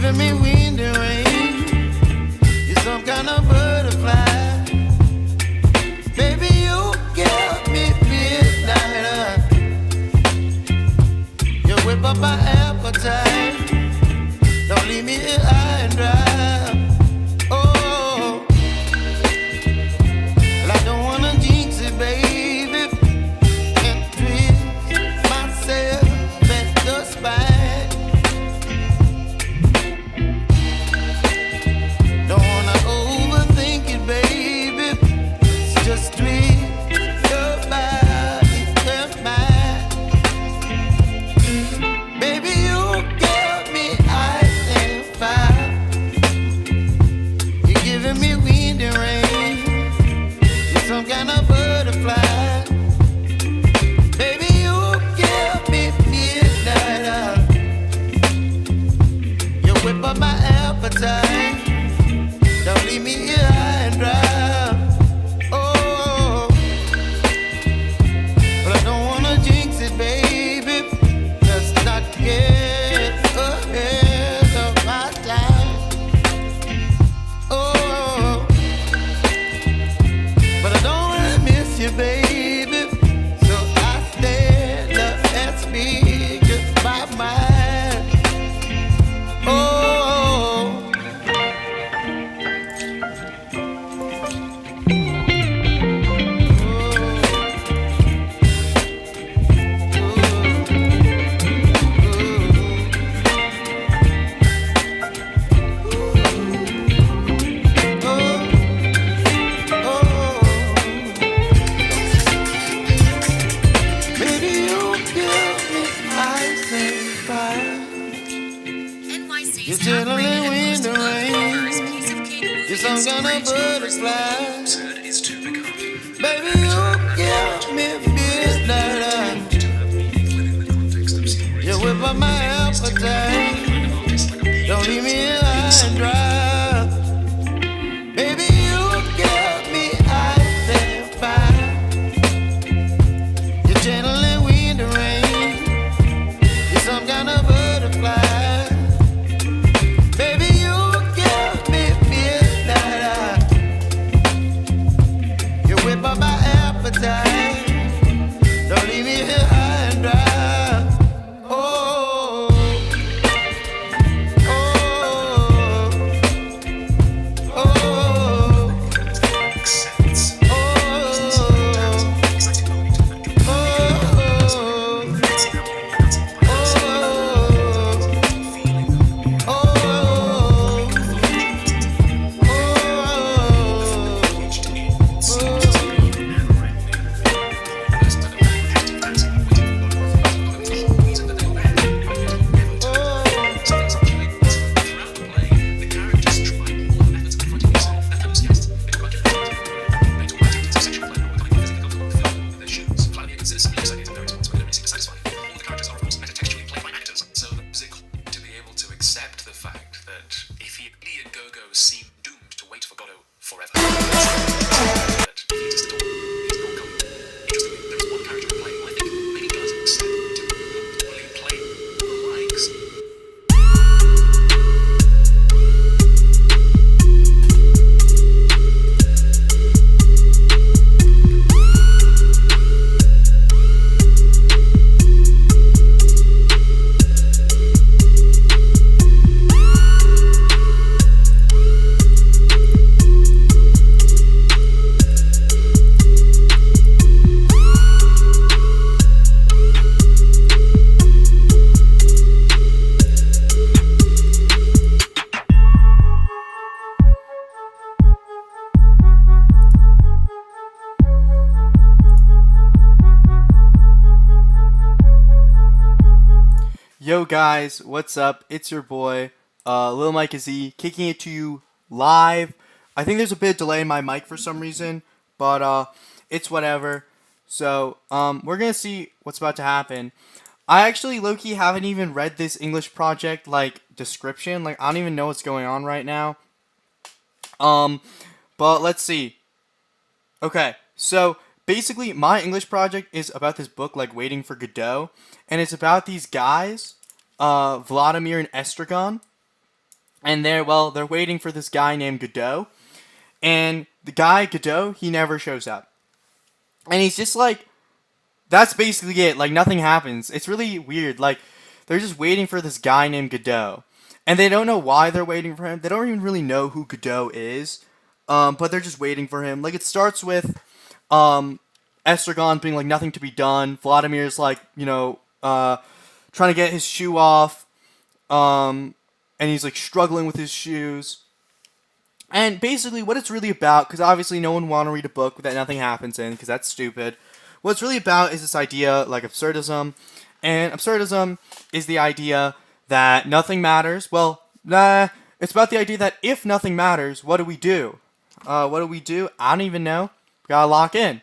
giving me wind and rain. You're some kind of butterfly. Baby, you give me midnight. You whip up my appetite. Don't leave me here high and dry. Oh, well, I don't wanna jinx it, baby, and twist myself at the spine. Don't wanna overthink it, baby. It's just twist your body and mine. Baby, you give me ice and fire. You're giving me wind and rain. You're some kind of butterfly. Baby, you give me midnight. You whip up my appetite. Don't leave me here high and dry. Oh, but I don't wanna jinx it, baby. Let's not get ahead of my time. Oh, but I don't wanna miss you, baby. So I stand up and speak my mind. Oh. You're chilling in the rain. You're some kind of butterfly. Baby, you give me midnight. You whip up my appetite. Don't leave me here high and dry. Baby, you give me ice and fire. You're channeling wind and rain. You're some kind of butterfly. Don't leave me here high and dry. Oh, oh, oh, Yo guys, what's up? It's your boy, Lil Mike Z, kicking it to you live. I think there's a bit of delay in my mic for some reason, but it's whatever. So, we're gonna see what's about to happen. I actually low-key haven't even read this English project, description. I don't even know what's going on right now. But let's see. Okay, so basically my English project is about this book, Waiting for Godot. And it's about these guys, Vladimir and Estragon. And they're waiting for this guy named Godot. And the guy, Godot, he never shows up. And he's just like, that's basically it. Like, nothing happens. It's really weird. Like, they're just waiting for this guy named Godot. And they don't know why they're waiting for him. They don't even really know who Godot is. But they're just waiting for him. Like, it starts with Estragon being like, nothing to be done. Vladimir's like, trying to get his shoe off. And he's like struggling with his shoes. And basically what it's really about, because obviously no one want to read a book that nothing happens in, because that's stupid. What it's really about is this idea, like absurdism. And absurdism is the idea that nothing matters. Well, it's about the idea that if nothing matters, what do we do? What do we do? I don't even know. Gotta lock in.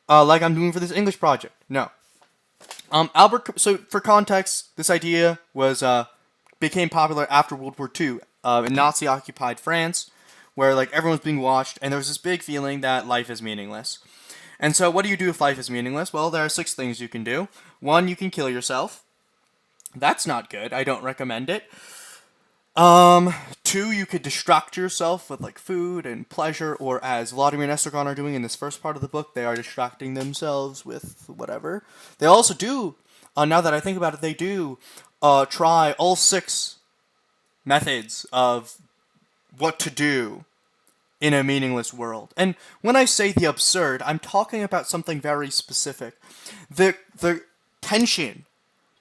Like I'm doing for this English project. No. So for context, this idea was became popular after World War II in Nazi-occupied France, where like everyone's being watched, and there was this big feeling that life is meaningless. And so, what do you do if life is meaningless? Well, there are 6 things you can do. 1, you can kill yourself. That's not good. I don't recommend it. 2, you could distract yourself with like food and pleasure, or as Vladimir and Estragon are doing in this first part of the book, they are distracting themselves with whatever. They also do, now that I think about it, they do try all 6 methods of what to do in a meaningless world. And when I say the absurd, I'm talking about something very specific. The tension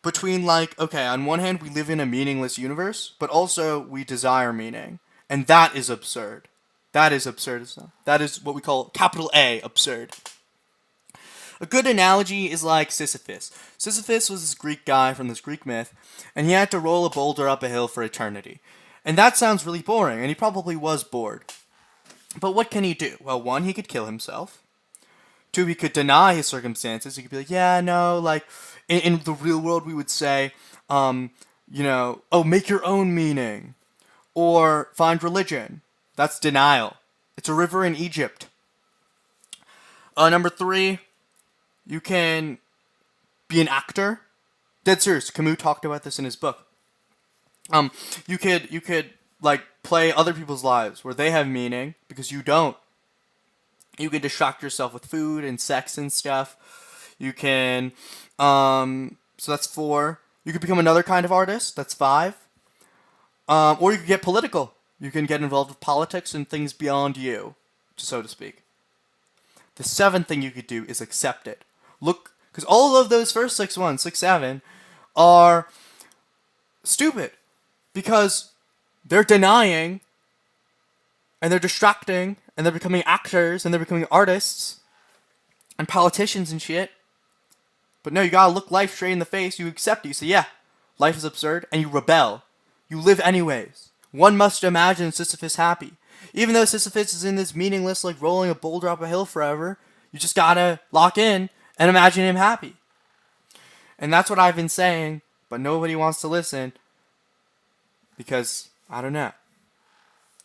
between like, okay, on one hand we live in a meaningless universe, but also we desire meaning. And that is absurd. That is absurdism. That is what we call capital A, absurd. A good analogy is like Sisyphus. Sisyphus was this Greek guy from this Greek myth, and he had to roll a boulder up a hill for eternity. And that sounds really boring, and he probably was bored. But what can he do? Well, 1, he could kill himself. 2, he could deny his circumstances. He could be like, yeah, no, like, in the real world we would say, make your own meaning. Or find religion. That's denial. It's a river in Egypt. Number 3, you can be an actor. Dead serious. Camus talked about this in his book. You could like play other people's lives where they have meaning because you don't. You can distract yourself with food and sex and stuff. You can, so that's 4. You could become another kind of artist. That's 5. Or you could get political. You can get involved with politics and things beyond you, so to speak. The 7th thing you could do is accept it. Look, because all of those first 6 ones, 6, 7, are stupid. Because they're denying, and they're distracting, and they're becoming actors, and they're becoming artists, and politicians and shit. But no, you gotta look life straight in the face, you accept it, you say, yeah, life is absurd, and you rebel. You live anyways. One must imagine Sisyphus happy. Even though Sisyphus is in this meaningless, like rolling a boulder up a hill forever, you just gotta lock in and imagine him happy. And that's what I've been saying, but nobody wants to listen. Because, I don't know.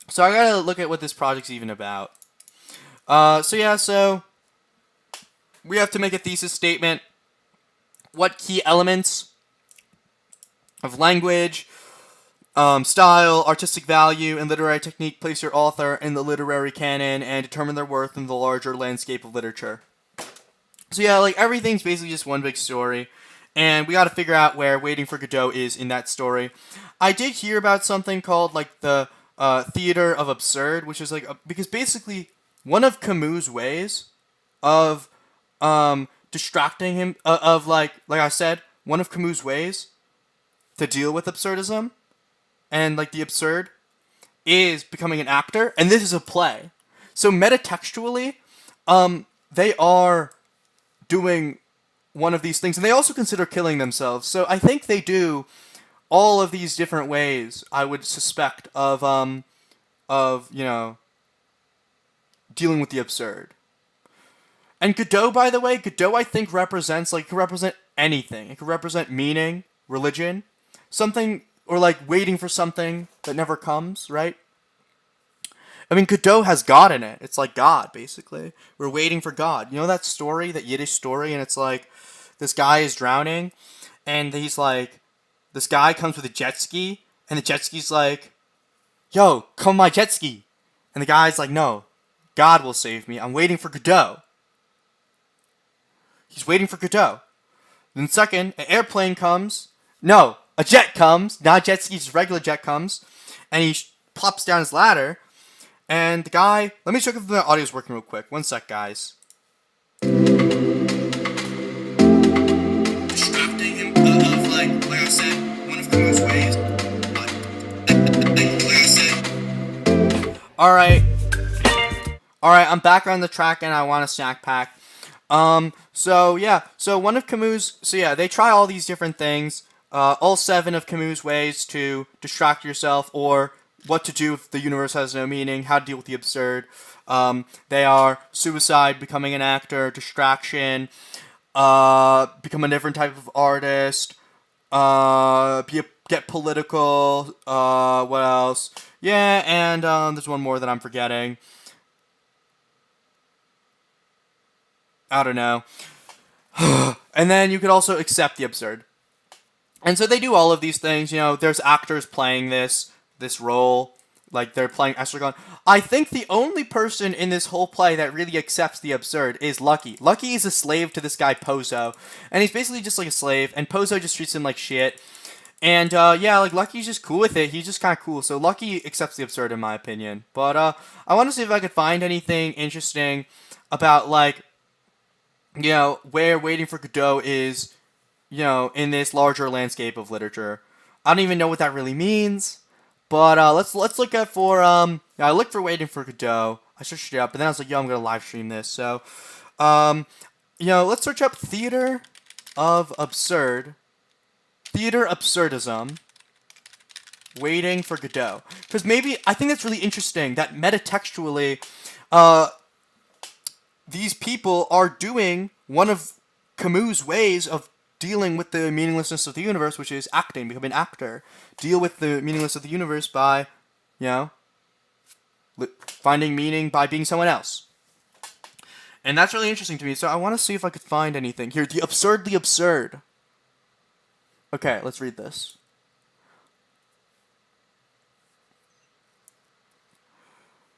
So I gotta look at what this project's even about. So we have to make a thesis statement. What key elements of language, style, artistic value, and literary technique place your author in the literary canon and determine their worth in the larger landscape of literature. So yeah, like everything's basically just one big story. And we got to figure out where Waiting for Godot is in that story. I did hear about something called like the theater of absurd, which is like because basically one of Camus' ways of distracting him of like I said, one of Camus' ways to deal with absurdism and like the absurd is becoming an actor, and this is a play. So metatextually, they are doing one of these things, and they also consider killing themselves. So I think they do all of these different ways, I would suspect, of dealing with the absurd. And Godot, by the way, Godot I think represents, like, it could represent anything. It could represent meaning, religion, something, or like waiting for something that never comes, right? I mean, Godot has God in it. It's like God, basically. We're waiting for God. You know that story, that Yiddish story, and it's like, this guy is drowning, and he's like, this guy comes with a jet ski, and the jet ski's like, yo, come on my jet ski. And the guy's like, no, God will save me. I'm waiting for Godot. He's waiting for Godot. Then second, an airplane comes. No, a jet comes. Not a jet ski, just a regular jet comes. And he plops down his ladder. And the guy... Let me check if the audio's working real quick. One sec, guys. Distracting him of, like I said, one of Kuma's ways. Like I said. Alright, I'm back on the track and I want a snack pack. So one of Camus, they try all these different things, all 7 of Camus' ways to distract yourself, or what to do if the universe has no meaning, how to deal with the absurd. They are suicide, becoming an actor, distraction, become a different type of artist, get political, what else? Yeah, and there's one more that I'm forgetting. I don't know. And then you could also accept the absurd. And so they do all of these things. You know, there's actors playing this role. Like, they're playing Estragon. I think the only person in this whole play that really accepts the absurd is Lucky. Lucky is a slave to this guy, Pozo. And he's basically just like a slave. And Pozo just treats him like shit. And, like, Lucky's just cool with it. He's just kind of cool. So Lucky accepts the absurd, in my opinion. But, I want to see if I could find anything interesting about, like, you know, where Waiting for Godot is, you know, in this larger landscape of literature. I don't even know what that really means, but let's look at for I looked for Waiting for Godot. I searched it up, but then I was like, yo, I'm gonna live stream this. So, you know, let's search up theater absurdism, Waiting for Godot, because maybe I think that's really interesting that metatextually, these people are doing one of Camus' ways of dealing with the meaninglessness of the universe, which is acting, become an actor. Deal with the meaninglessness of the universe by, you know, finding meaning by being someone else. And that's really interesting to me, so I want to see if I could find anything. Here, the absurdly absurd. Okay, let's read this.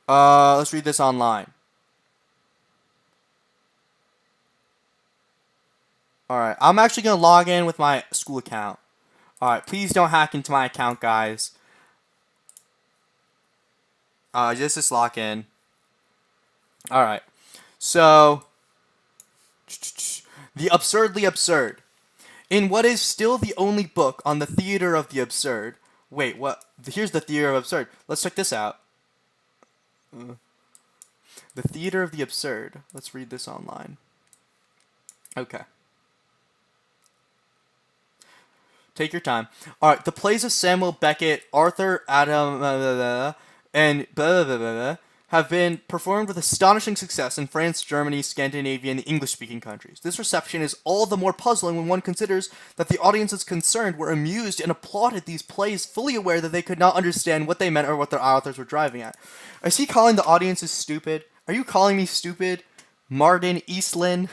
Let's read this online. Alright, I'm actually going to log in with my school account. Alright, please don't hack into my account, guys. Just log in. Alright, so... The Absurdly Absurd. In what is still the only book on the theater of the absurd... Wait, what? Here's the theater of absurd. Let's check this out. The theater of the absurd. Let's read this online. Okay. Take your time. Alright, the plays of Samuel Beckett, Arthur Adam, and have been performed with astonishing success in France, Germany, Scandinavia, and the English-speaking countries. This reception is all the more puzzling when one considers that the audiences concerned were amused and applauded these plays, fully aware that they could not understand what they meant or what their authors were driving at. Is he calling the audiences stupid? Are you calling me stupid? Martin Eastland?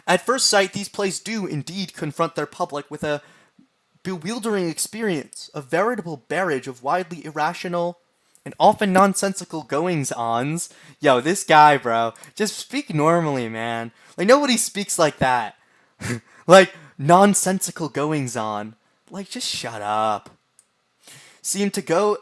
At first sight, these plays do indeed confront their public with a bewildering experience, a veritable barrage of widely irrational and often nonsensical goings-ons. Yo, this guy, bro, just speak normally, man. Like, nobody speaks like that. Like, nonsensical goings-on. Like, just shut up. Seem to go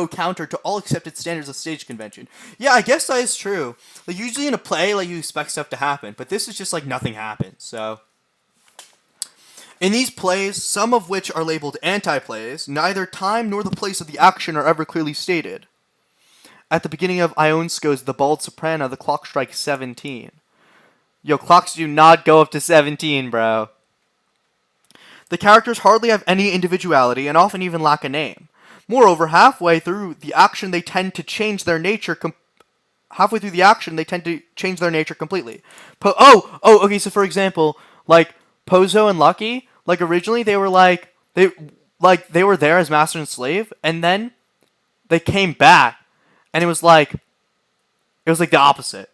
counter to all accepted standards of stage convention. Yeah, I guess that is true. Like, usually in a play, like, you expect stuff to happen, but this is just like nothing happens. So, in these plays, some of which are labeled anti-plays, neither time nor the place of the action are ever clearly stated. At the beginning of Ionesco's The Bald Soprano, the clock strikes 17. Yo, clocks do not go up to 17, bro. The characters hardly have any individuality and often even lack a name. Moreover, halfway through the action, they tend to change their nature completely. Okay, so for example, like, Pozo and Lucky, like, originally they were they were there as master and slave, and then they came back, and it was like the opposite.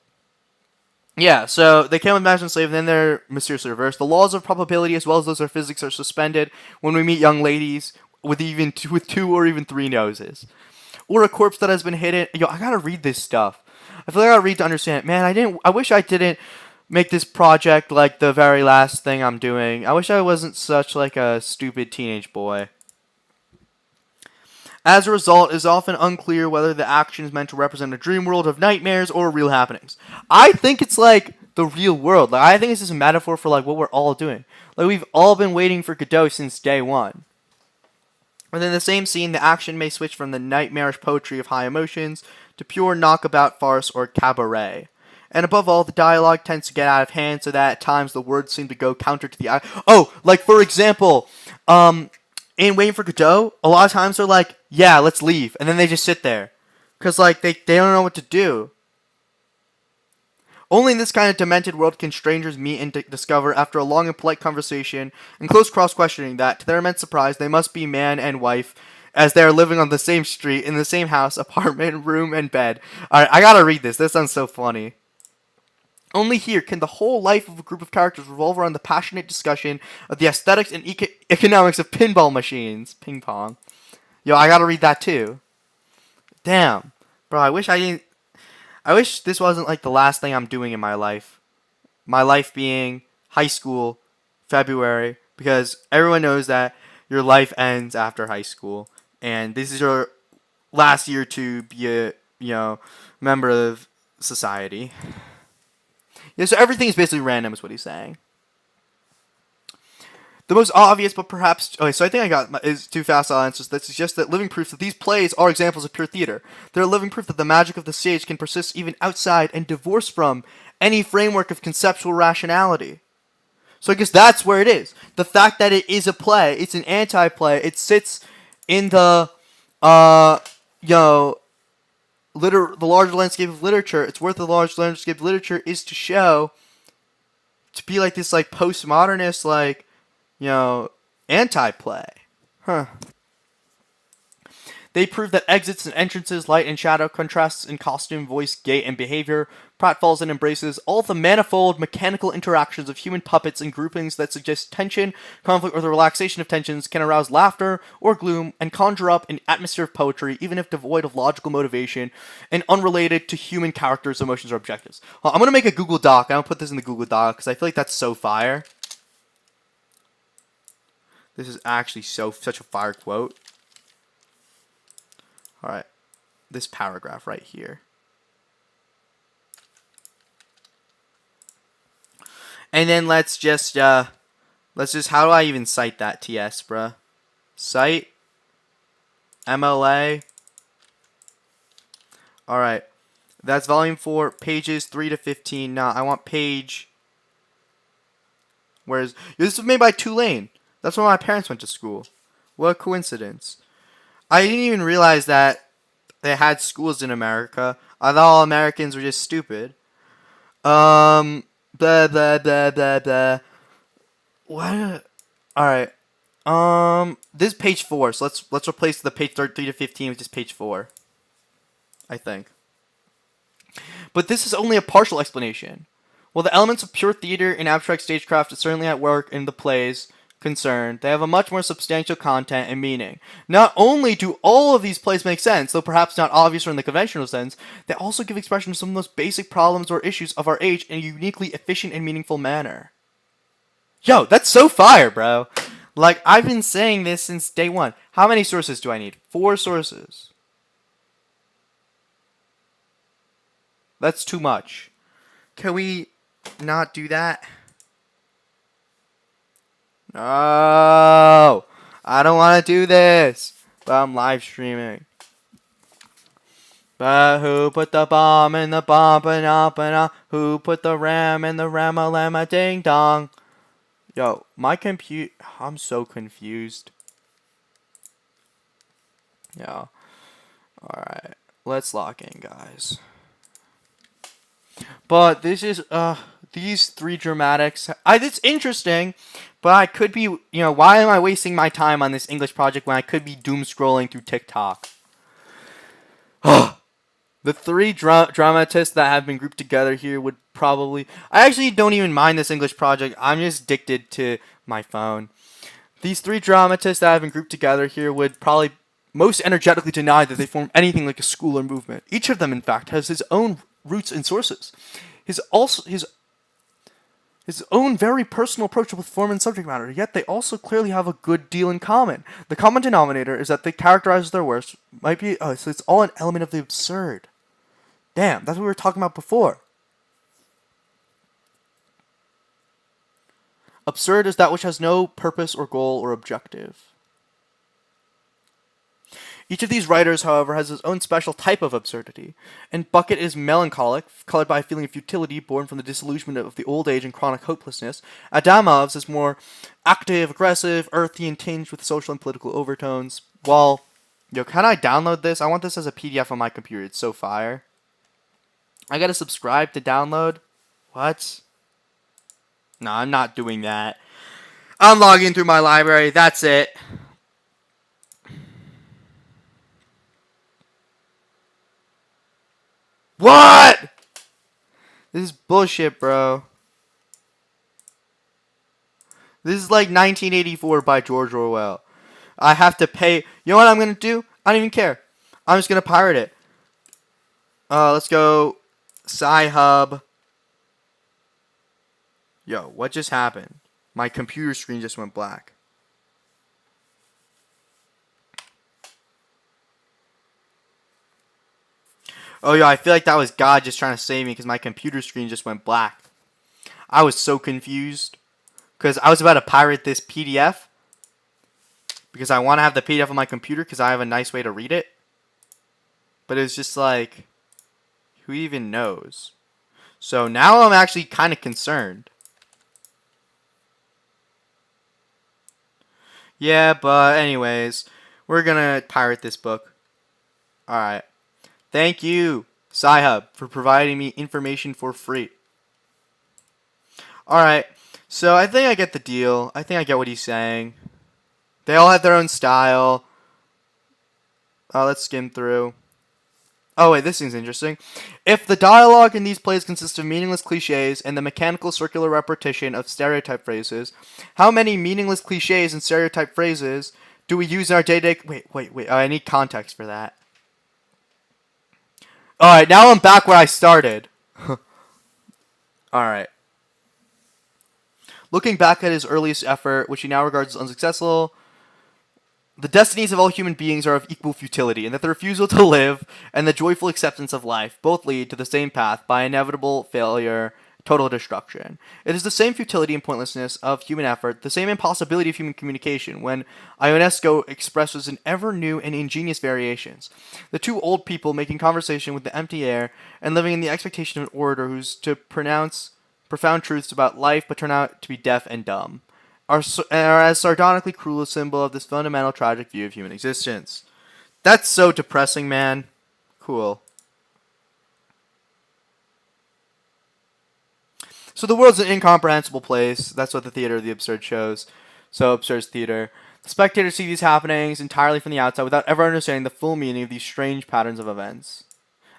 Yeah, so they came with master and slave, and then they're mysteriously reversed. The laws of probability as well as those of physics are suspended when we meet young ladies with two or even three noses, or a corpse that has been hidden. Yo, I gotta read this stuff. I feel like I gotta read to understand it. Man, I didn't. I wish I didn't make this project like the very last thing I'm doing. I wish I wasn't such like a stupid teenage boy. As a result, it is often unclear whether the action is meant to represent a dream world of nightmares or real happenings. I think it's like the real world. Like I think it's just a metaphor for like what we're all doing. Like we've all been waiting for Godot since day one. Within the same scene, the action may switch from the nightmarish poetry of high emotions to pure knockabout farce or cabaret. And above all, the dialogue tends to get out of hand so that at times the words seem to go counter to the... Oh, like for example, in Waiting for Godot, a lot of times they're like, yeah, let's leave. And then they just sit there. Because like they don't know what to do. Only in this kind of demented world can strangers meet and discover, after a long and polite conversation and close cross-questioning, that, to their immense surprise, they must be man and wife, as they are living on the same street, in the same house, apartment, room, and bed. Alright, I gotta read this. This sounds so funny. Only here can the whole life of a group of characters revolve around the passionate discussion of the aesthetics and economics of pinball machines. Ping pong. Yo, I gotta read that too. Damn. Bro, I wish this wasn't like the last thing I'm doing in my life. My life being high school, February, because everyone knows that your life ends after high school, and this is your last year to be a member of society. Yeah, so everything is basically random, is what he's saying. The most obvious, but perhaps... Okay, so I think I got... is too fast, I'll answer that suggests that living proofs that these plays are examples of pure theater. They're living proof that the magic of the stage can persist even outside and divorced from any framework of conceptual rationality. So I guess that's where it is. The fact that it is a play, it's an anti-play, it sits in the, the larger landscape of literature. It's worth the large landscape of literature is to show, to be like this like postmodernist, like, anti-play. Huh. They prove that exits and entrances, light and shadow, contrasts in costume, voice, gait, and behavior, pratfalls and embraces, all the manifold mechanical interactions of human puppets and groupings that suggest tension, conflict, or the relaxation of tensions can arouse laughter or gloom and conjure up an atmosphere of poetry, even if devoid of logical motivation and unrelated to human characters, emotions, or objectives. I'm going to make a Google Doc. I'm going to put this in the Google Doc because I feel like that's so fire. This is actually such a fire quote. Alright. This paragraph right here. And then let's just, how do I even cite that, TS, bruh? Cite. MLA. Alright. That's volume 4, pages 3 to 15. Now, I want page... This was made by Tulane. That's where my parents went to school. What a coincidence. I didn't even realize that they had schools in America. I thought all Americans were just stupid. Blah, blah, blah, blah, blah. What? Alright. This is page 4, so let's replace the page 3 to 15 with just page 4. I think. But this is only a partial explanation. While the elements of pure theater and abstract stagecraft are certainly at work in the plays concerned, they have a much more substantial content and meaning. Not only do all of these plays make sense, though perhaps not obvious or in the conventional sense, they also give expression to some of the most basic problems or issues of our age in a uniquely efficient and meaningful manner. Yo, that's so fire, bro. Like, I've been saying this since day one. How many sources do I need? 4 sources. That's too much. Can we not do that? No, I don't want to do this, but I'm live streaming. But who put the bomb in the bomb and who put the ram in the ram-a-lam-a ding-dong? Yo, my compute, I'm so confused. Yeah. Alright, let's lock in, guys. But this is, these 3 dramatics, it's interesting, but I could be, why am I wasting my time on this English project when I could be doom scrolling through TikTok? The 3 dramatists that have been grouped together here would probably... I actually don't even mind this English project. I'm just addicted to my phone. These three dramatists that have been grouped together here would probably most energetically deny that they form anything like a school or movement. Each of them, in fact, has his own roots and sources. His own very personal approach with form and subject matter, yet they also clearly have a good deal in common. The common denominator is that they characterize their works might be so it's all an element of the absurd. Damn, that's what we were talking about before. Absurd is that which has no purpose or goal or objective. Each of these writers, however, has his own special type of absurdity. And Bucket is melancholic, colored by a feeling of futility born from the disillusionment of the old age and chronic hopelessness. Adamov's is more active, aggressive, earthy, and tinged with social and political overtones. While, can I download this? I want this as a PDF on my computer. It's so fire. I gotta subscribe to download? What? No, I'm not doing that. I'm logging through my library. That's it. What? This is bullshit, bro. This is like 1984 by George Orwell. I have to pay. You know what I'm going to do? I don't even care. I'm just going to pirate it. Let's go Sci-Hub. Yo, what just happened? My computer screen just went black. Oh, yeah, I feel like that was God just trying to save me because my computer screen just went black. I was so confused because I was about to pirate this PDF because I want to have the PDF on my computer because I have a nice way to read it. But it was just like, who even knows? So now I'm actually kind of concerned. Yeah, but anyways, we're going to pirate this book. Alright. Thank you, Sci-Hub, for providing me information for free. Alright, so I think I get the deal. I think I get what he's saying. They all have their own style. Let's skim through. Oh, wait, this seems interesting. If the dialogue in these plays consists of meaningless cliches and the mechanical circular repetition of stereotype phrases, how many meaningless cliches and stereotype phrases do we use in our day-to-day... Wait. I need context for that. Alright, now I'm back where I started. Alright. Looking back at his earliest effort, which he now regards as unsuccessful, the destinies of all human beings are of equal futility, and that the refusal to live and the joyful acceptance of life both lead to the same path by inevitable failure, total destruction. It is the same futility and pointlessness of human effort, the same impossibility of human communication, when Ionesco expresses in ever new and ingenious variations. The two old people making conversation with the empty air and living in the expectation of an orator who's to pronounce profound truths about life but turn out to be deaf and dumb, are as sardonically cruel a symbol of this fundamental tragic view of human existence. That's so depressing, man. Cool. So the world's an incomprehensible place. That's what the theater of the absurd shows. So absurd's theater. The spectators see these happenings entirely from the outside without ever understanding the full meaning of these strange patterns of events.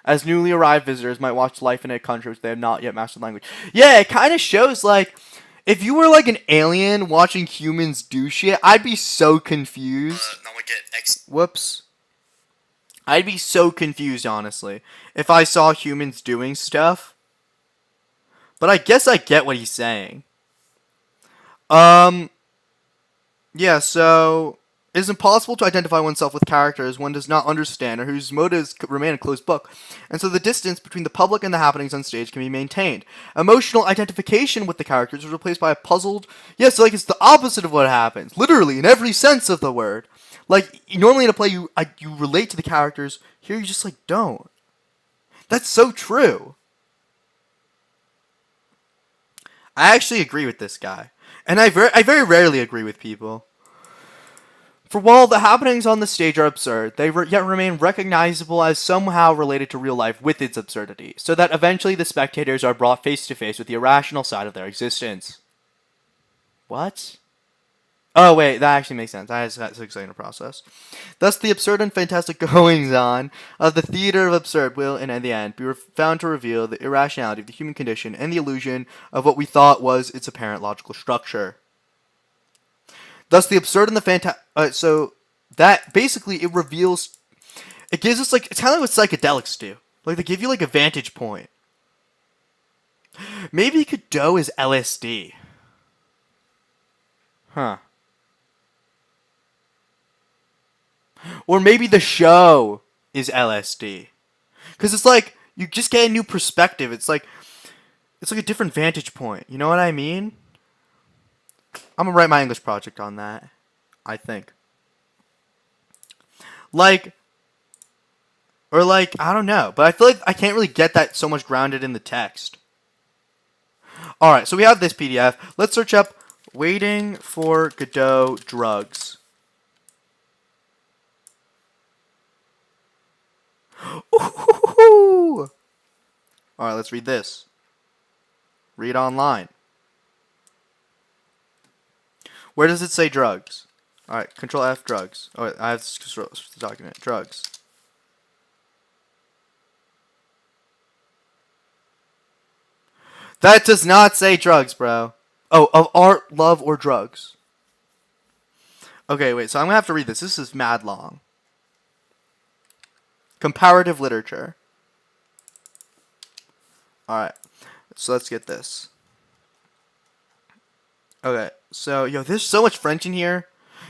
As newly arrived visitors might watch life in a country which they have not yet mastered language. Yeah, it kind of shows, like, if you were like an alien watching humans do shit, I'd be so confused. Whoops. I'd be so confused, honestly, if I saw humans doing stuff. But I guess I get what he's saying. Yeah, so it is impossible to identify oneself with characters one does not understand or whose motives remain a closed book, and so the distance between the public and the happenings on stage can be maintained. Emotional identification with the characters is replaced by a puzzled... Yes, like it's the opposite of what happens, literally, in every sense of the word. Like, normally in a play, you relate to the characters. Here, you just, like, don't. That's so true. I actually agree with this guy. And I very rarely agree with people. For while the happenings on the stage are absurd, they yet remain recognizable as somehow related to real life with its absurdity, so that eventually the spectators are brought face to face with the irrational side of their existence. What? Oh, wait, that actually makes sense. I just got so excited to process. Thus, the absurd and fantastic goings-on of the theater of absurd will, in the end, be found to reveal the irrationality of the human condition and the illusion of what we thought was its apparent logical structure. Thus, the absurd and the so that basically it reveals, it gives us like, it's kind of like what psychedelics do. Like they give you like a vantage point. Maybe godot is LSD. Huh. Or maybe the show is LSD. Because it's like, you just get a new perspective. It's like a different vantage point. You know what I mean? I'm going to write my English project on that. I think. Like, or like, I don't know. But I feel like I can't really get that so much grounded in the text. Alright, so we have this PDF. Let's search up waiting for Godot drugs. Ooh. Alright, let's read this. Read online. Where does it say drugs? Alright, Control F, drugs. Oh, wait, I have to document. Drugs. That does not say drugs, bro. Oh, of art, love, or drugs. Okay, wait, so I'm gonna have to read this. This is mad long. Comparative literature. Alright, so let's get this. Okay, so, yo, there's so much French in here.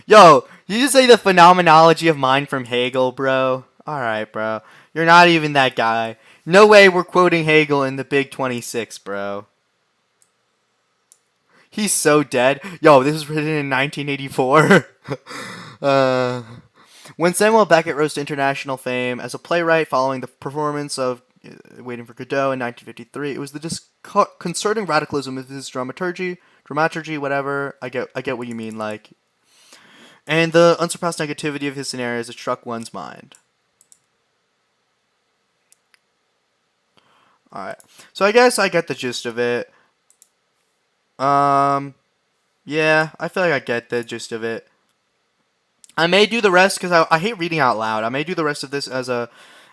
Yo, you just say the phenomenology of mind from Hegel, bro. Alright, bro. You're not even that guy. No way we're quoting Hegel in the Big 26, bro. He's so dead. Yo, this was written in 1984. When Samuel Beckett rose to international fame as a playwright following the performance of Waiting for Godot in 1953, it was the disconcerting radicalism of his dramaturgy, whatever. I get what you mean, like, and the unsurpassed negativity of his scenarios that struck one's mind. Alright. So I guess I get the gist of it. Yeah, I feel like I get the gist of it. I may do the rest because I hate reading out loud. I may do the rest of this as a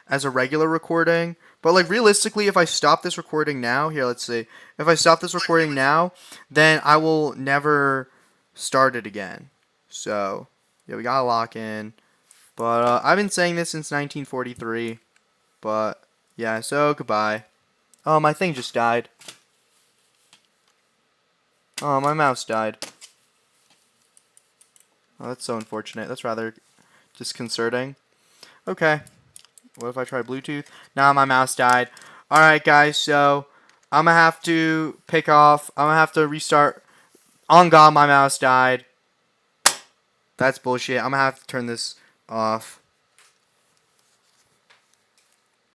regular recording. But like realistically, if I stop this recording now, here, let's see. If I stop this recording now, then I will never start it again. So, yeah, we gotta lock in. But I've been saying this since 1943. But yeah, so goodbye. Oh, my thing just died. Oh, my mouse died. Oh, that's so unfortunate. That's rather disconcerting. Okay. What if I try Bluetooth? Nah, my mouse died. Alright, guys, so I'm gonna have to pick off. I'm gonna have to restart. On God, my mouse died. That's bullshit. I'm gonna have to turn this off.